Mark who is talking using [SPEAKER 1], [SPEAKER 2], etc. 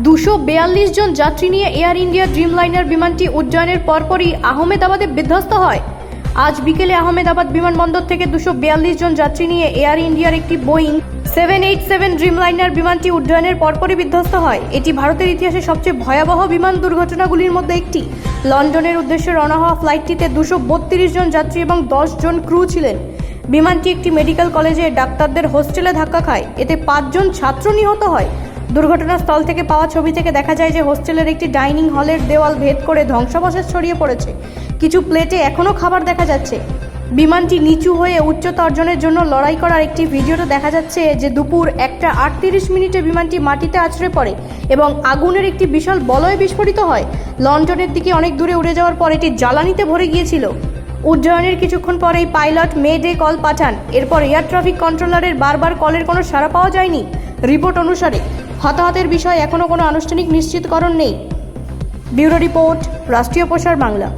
[SPEAKER 1] 242 জন যাত্রী নিয়ে air India Dreamliner বিমানটি উড্ডয়নের পরপরই আহমেদাবাদে বিধ্বস্ত হয়। আজ বিকেলে আহমেদাবাদ বিমানবন্দর থেকে 242 জন যাত্রী নিয়ে এয়ার ইন্ডিয়ার একটি বোয়িং 787 ড্রিমলাইনার বিমানটি উড্ডয়নের পরপরই বিধ্বস্ত হয়। এটি ভারতের ইতিহাসে সবচেয়ে ভয়াবহ বিমান দুর্ঘটনাগুলির মধ্যে একটি। লন্ডনের উদ্দেশ্যে রওনা হওয়া ফ্লাইটটিতে 232 জন যাত্রী এবং 10 জন ক্রু ছিলেন। বিমানটি একটি মেডিকেল কলেজে ডাক্তারদের হোস্টেলে ধাক্কা খায়, এতে 5 জন ছাত্র নিহত হয়। দুর্ঘটনাস্থল থেকে পাওয়া ছবি থেকে দেখা যায় যে হোস্টেলের একটি ডাইনিং হলের দেওয়াল ভেদ করে ধ্বংসাবশেষ ছড়িয়ে পড়েছে। কিছু প্লেটে এখনও খাবার দেখা যাচ্ছে। বিমানটি নিচু হয়ে উচ্চতা অর্জনের জন্য লড়াই করার একটি ভিডিওতে দেখা যাচ্ছে যে দুপুর 1:38 বিমানটি মাটিতে আছড়ে পড়ে এবং আগুনের একটি বিশাল বলয় বিস্ফোরিত হয়। লন্ডনের দিকে অনেক দূরে উড়ে যাওয়ার পর এটি জ্বালানিতে ভরে গিয়েছিল। উড্ডয়নের কিছুক্ষণ পরেই পাইলট মে ডে কল পাঠান। এরপর এয়ার ট্রাফিক কন্ট্রোলারের বারবার কলের কোনো সাড়া পাওয়া যায়নি। রিপোর্ট অনুসারে হতাহতের বিষয়ে এখনও কোনো আনুষ্ঠানিক নিশ্চিতকরণ নেই। ব্যুরো রিপোর্ট, রাষ্ট্রীয় প্রসার বাংলা।